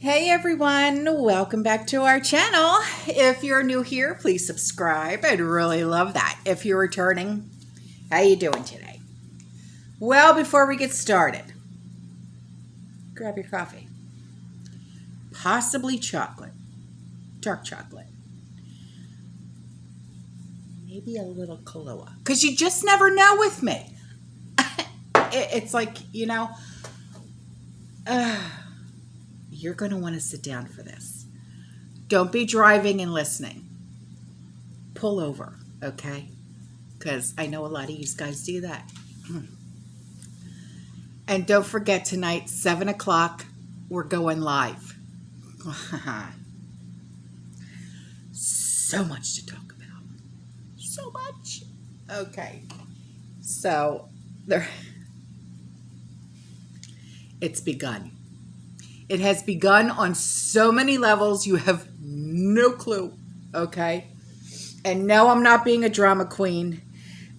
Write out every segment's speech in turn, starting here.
Hey everyone, welcome back to our channel. If you're new here, please subscribe. I'd really love that. If you're returning, how you doing today? Well, before we get started, grab your coffee. Possibly chocolate, dark chocolate. Maybe a little Kahlua, because you just never know with me. It's like, you're going to want to sit down for this. Don't be driving and listening. Pull over, okay? Because I know a lot of you guys do that. And don't forget tonight, 7 o'clock, we're going live. So much to talk about. So much. Okay. So, it's begun. It has begun on so many levels, you have no clue, okay? And no, I'm not being a drama queen.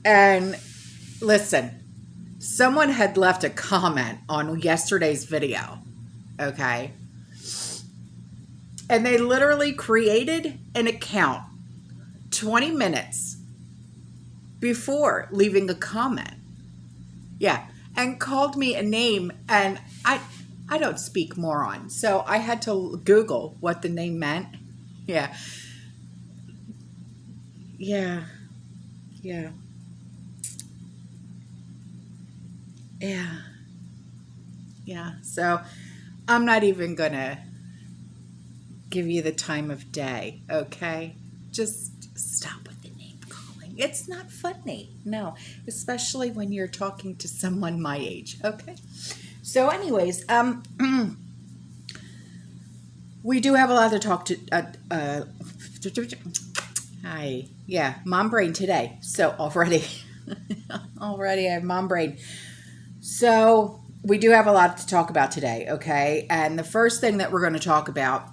And listen, someone had left a comment on yesterday's video, okay? And they literally created an account 20 minutes before leaving a comment. Yeah, and called me a name, and I don't speak moron, so I had to Google what the name meant. Yeah. So I'm not even gonna give you the time of day, okay? Just stop with the name calling. It's not funny, no, especially when you're talking to someone my age, okay? So anyways, we do have a lot to talk to, mom brain today. So already I have mom brain. So we do have a lot to talk about today, okay? And the first thing that we're going to talk about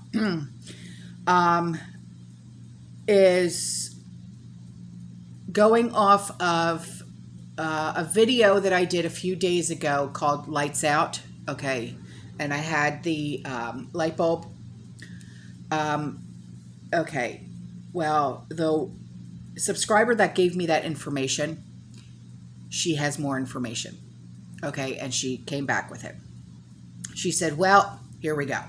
is going off of a video that I did a few days ago called Lights Out, okay? And I had the light bulb. Okay, well, the subscriber that gave me that information, she has more information, okay? And she came back with it. She said, well, here we go.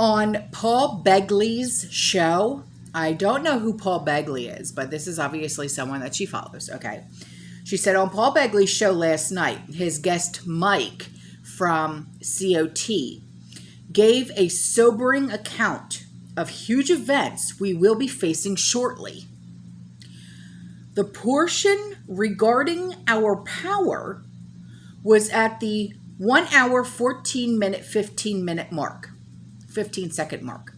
On Paul Begley's show, I don't know who Paul Begley is, but this is obviously someone that she follows, okay? She said, on Paul Begley's show last night, his guest Mike from COT gave a sobering account of huge events we will be facing shortly. The portion regarding our power was at the 1 hour, 15 second mark.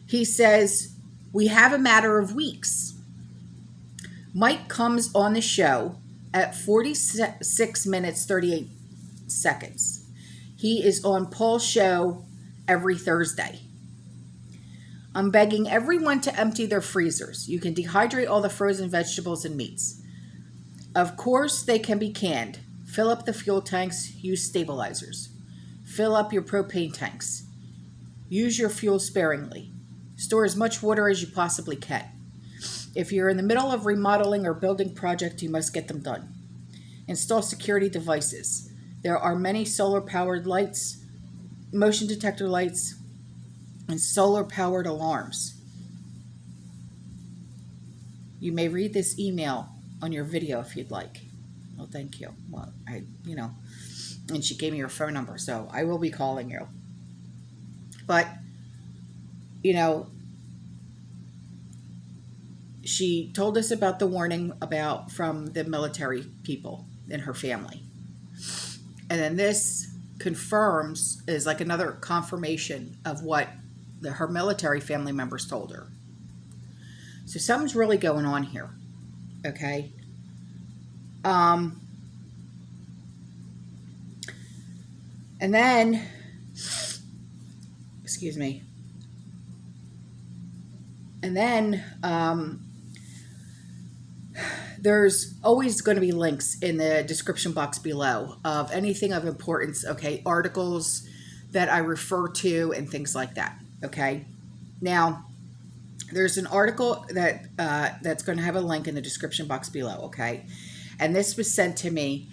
He says, we have a matter of weeks. Mike comes on the show at 46 minutes, 38 seconds. He is on Paul's show every Thursday. I'm begging everyone to empty their freezers. You can dehydrate all the frozen vegetables and meats. Of course, they can be canned. Fill up the fuel tanks. Use stabilizers. Fill up your propane tanks. Use your fuel sparingly. Store as much water as you possibly can. If you're in the middle of remodeling or building project, you must get them done. Install security devices. There are many solar-powered lights, motion detector lights, and solar-powered alarms. You may read this email on your video if you'd like. Well, thank you. Well, and she gave me her phone number, so I will be calling you. But, she told us about the warning from the military people in her family. And then this confirms, is like another confirmation of what her military family members told her. So something's really going on here, okay? And then, excuse me. And then there's always going to be links in the description box below of anything of importance, okay? Articles that I refer to and things like that. Okay. Now, there's an article that that's going to have a link in the description box below. Okay. And this was sent to me.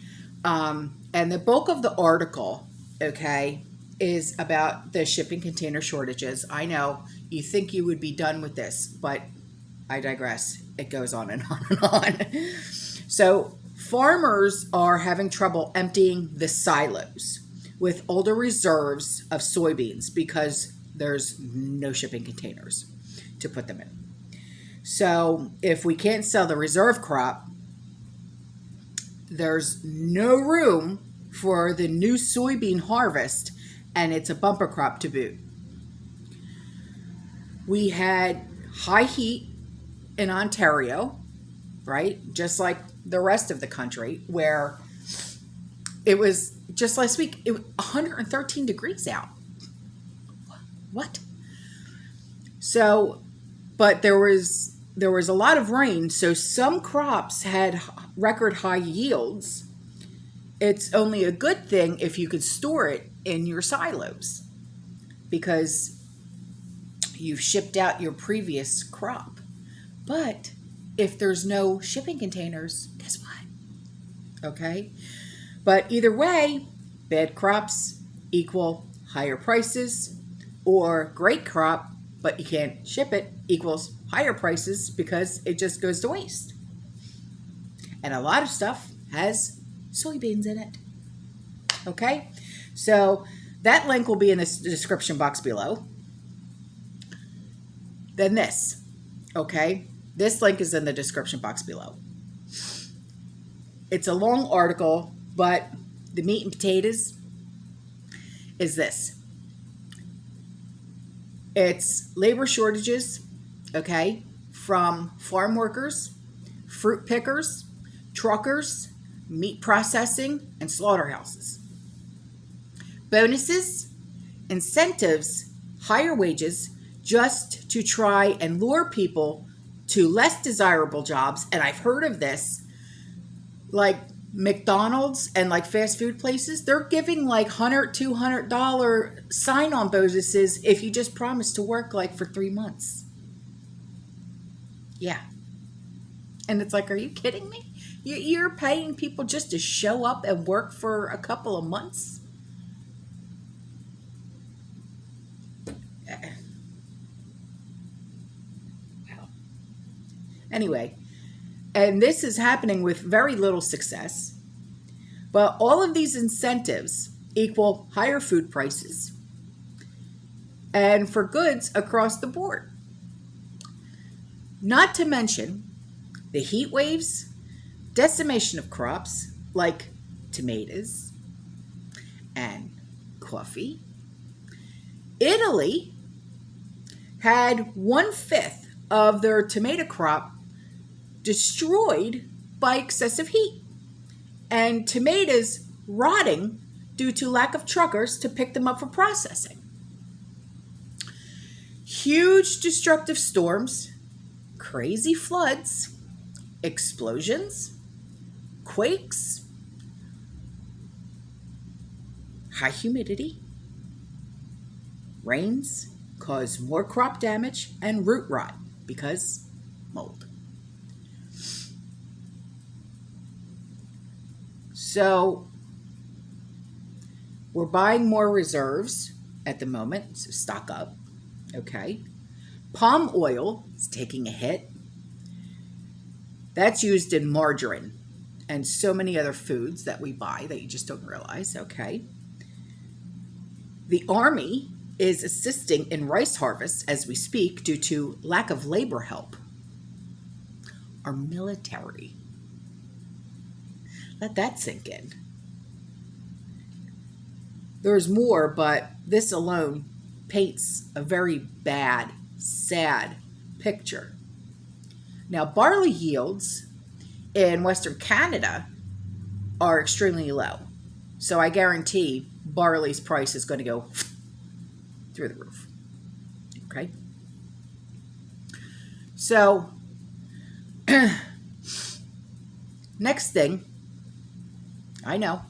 And the bulk of the article, okay, is about the shipping container shortages. I know you think you would be done with this, but I digress. It goes on and on and on. So farmers are having trouble emptying the silos with older reserves of soybeans because there's no shipping containers to put them in. So if we can't sell the reserve crop, there's no room for the new soybean harvest, and it's a bumper crop to boot. We had high heat in Ontario, right? Just like the rest of the country, where it was just last week, it was 113 degrees out. What? So, but there was a lot of rain, so some crops had record high yields. It's only a good thing if you could store it in your silos because you've shipped out your previous crop. But if there's no shipping containers, guess what? Okay? But either way, bad crops equal higher prices, or great crop, but you can't ship it, equals higher prices because it just goes to waste. And a lot of stuff has soybeans in it. Okay? So that link will be in the description box below. Then this. Okay? This link is in the description box below. It's a long article, but the meat and potatoes is this. It's labor shortages, okay, from farm workers, fruit pickers, truckers, meat processing, and slaughterhouses. Bonuses, incentives, higher wages, just to try and lure people to less desirable jobs. And I've heard of this, like McDonald's and like fast food places, they're giving like $100, $200 sign-on bonuses if you just promise to work like for 3 months. Yeah. And it's like, are you kidding me? You're paying people just to show up and work for a couple of months? Wow. Anyway, and this is happening with very little success. But all of these incentives equal higher food prices and for goods across the board. Not to mention the heat waves, decimation of crops like tomatoes and coffee. Italy had 1/5 of their tomato crop destroyed by excessive heat, and tomatoes rotting due to lack of truckers to pick them up for processing. Huge destructive storms, crazy floods, explosions, quakes, high humidity, rains cause more crop damage and root rot because mold. So we're buying more reserves at the moment, so stock up, okay? Palm oil is taking a hit. That's used in margarine and so many other foods that we buy that you just don't realize, okay? The Army is assisting in rice harvests as we speak due to lack of labor help. Our military. Let that sink in. There's more, but this alone paints a very bad, sad picture. Now, barley yields in Western Canada are extremely low. So I guarantee barley's price is going to go through the roof. Okay? So, next thing, I know.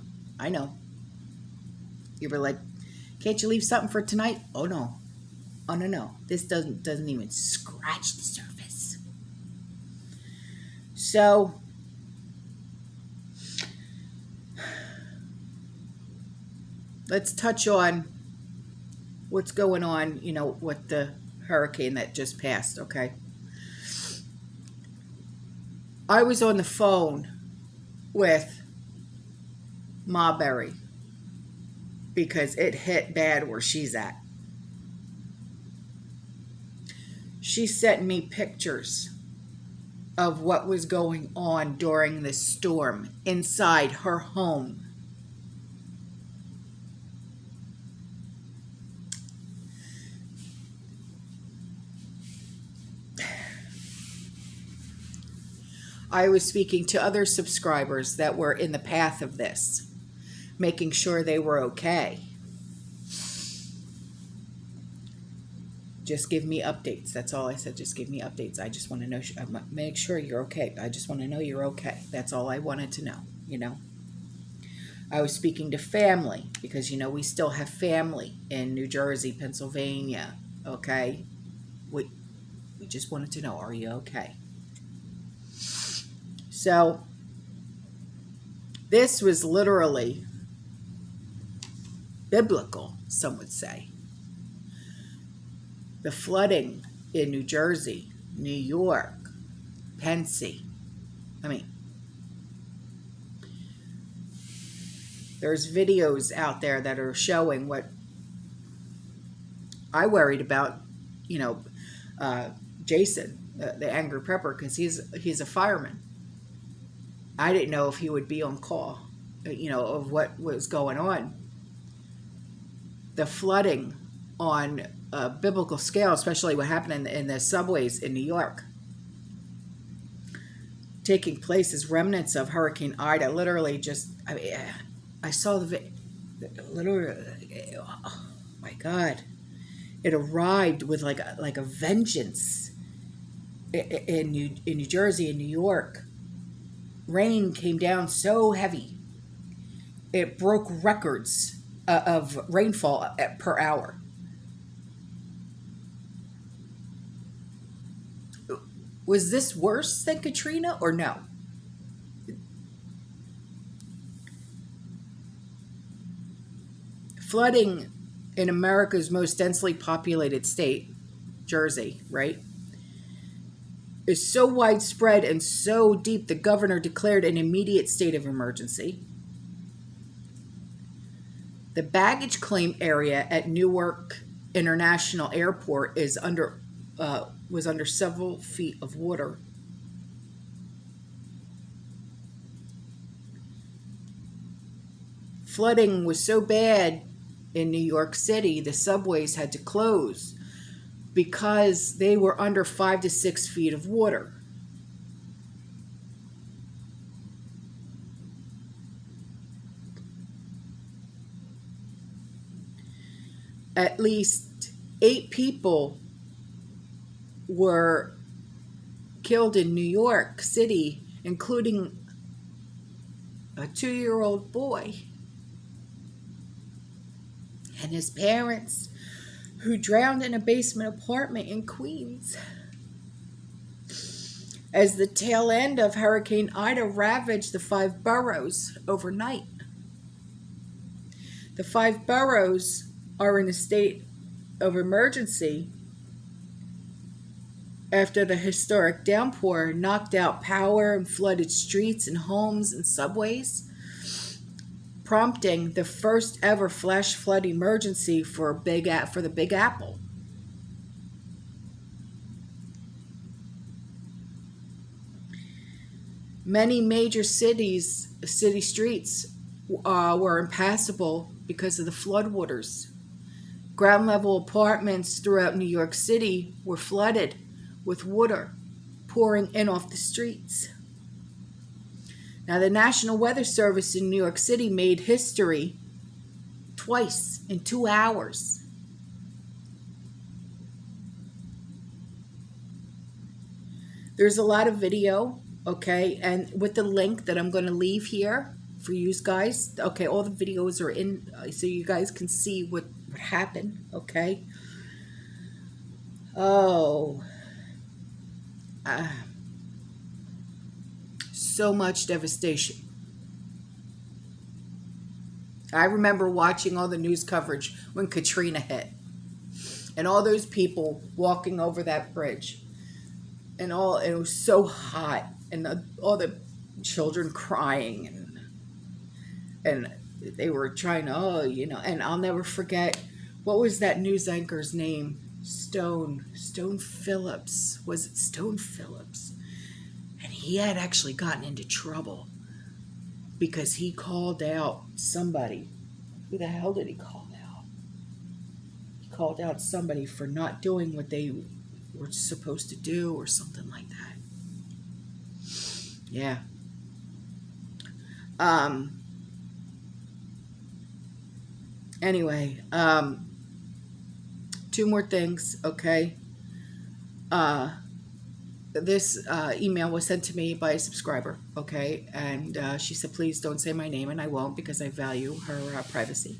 You were like, Can't you leave something for tonight? Oh no. Oh no, no. This doesn't even scratch the surface. So let's touch on what's going on, with the hurricane that just passed, okay? I was on the phone with Marbury because it hit bad where she's at. She sent me pictures of what was going on during the storm inside her home. I was speaking to other subscribers that were in the path of this, making sure they were okay. Just give me updates. That's all I said. Just give me updates. I just want to know, make sure you're okay. I just want to know you're okay. That's all I wanted to know, I was speaking to family because, we still have family in New Jersey, Pennsylvania, okay? We just wanted to know, are you okay? So this was literally biblical, some would say. The flooding in New Jersey, New York, Pennsy. There's videos out there that are showing what I worried about, Jason, the angry prepper, because he's a fireman. I didn't know if he would be on call, of what was going on. The flooding on a biblical scale, especially what happened in the subways in New York, taking place as remnants of Hurricane Ida. Literally, I saw literally, oh my God, it arrived with like a vengeance in New Jersey and New York. Rain came down so heavy, it broke records of rainfall per hour. Was this worse than Katrina or no? Flooding in America's most densely populated state, Jersey, right, is so widespread and so deep the governor declared an immediate state of emergency. The baggage claim area at Newark International Airport was under several feet of water. Flooding was so bad in New York City, the subways had to close because they were under 5 to 6 feet of water. At least 8 people were killed in New York City, including a 2-year-old boy and his parents, who drowned in a basement apartment in Queens as the tail end of Hurricane Ida ravaged the 5 boroughs overnight. The 5 boroughs are in a state of emergency after the historic downpour knocked out power and flooded streets and homes and subways, prompting the first ever flash flood emergency for the Big Apple. Many major city streets were impassable because of the floodwaters. Ground level apartments throughout New York City were flooded with water pouring in off the streets. Now, the National Weather Service in New York City made history twice in 2 hours. There's a lot of video, okay, and with the link that I'm going to leave here for you guys, okay, all the videos are in, so you guys can see what what happened, okay? Oh, so much devastation. I remember watching all the news coverage when Katrina hit, and all those people walking over that bridge, and it was so hot, and all the children crying, and they were trying to, and I'll never forget, what was that news anchor's name? Stone Phillips. Was it Stone Phillips? And he had actually gotten into trouble because he called out somebody. Who the hell did he call out? He called out somebody for not doing what they were supposed to do or something like that. Yeah. Anyway, two more things, okay? This email was sent to me by a subscriber, okay? And she said, please don't say my name, and I won't because I value her privacy.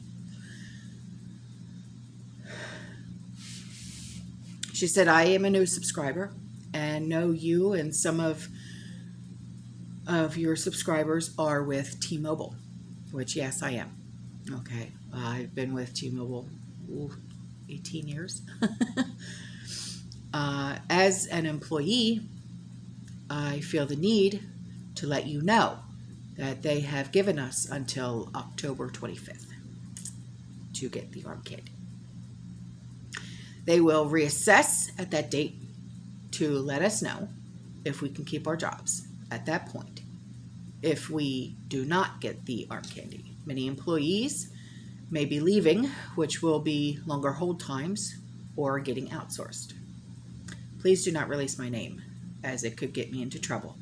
She said, I am a new subscriber and know you and some of your subscribers are with T-Mobile, which, yes, I am. Okay, I've been with T-Mobile 18 years. As an employee, I feel the need to let you know that they have given us until October 25th to get the arm candy. They will reassess at that date to let us know if we can keep our jobs at that point. If we do not get the arm candy, many employees may be leaving, which will be longer hold times or getting outsourced. Please do not release my name, as it could get me into trouble.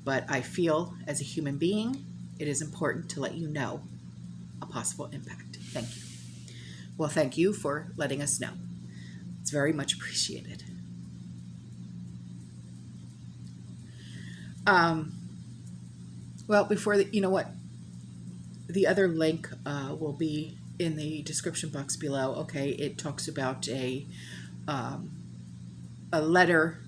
But I feel, as a human being, it is important to let you know a possible impact. Thank you. Well, thank you for letting us know. It's very much appreciated. Well, before you know what? The other link will be in the description box below. Okay, it talks about a letter,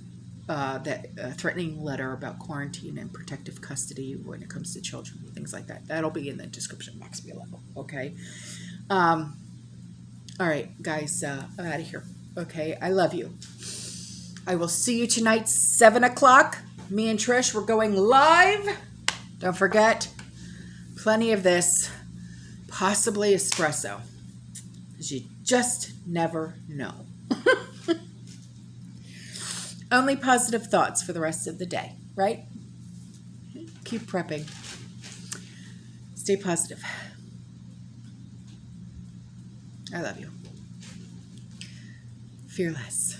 threatening letter about quarantine and protective custody when it comes to children, things like that. That'll be in the description box below. Okay. All right, guys, I'm out of here. Okay, I love you. I will see you tonight, 7 o'clock. Me and Trish, we're going live. Don't forget, plenty of this, possibly espresso, because you just never know. Only positive thoughts for the rest of the day, right? Keep prepping. Stay positive. I love you. Fearless.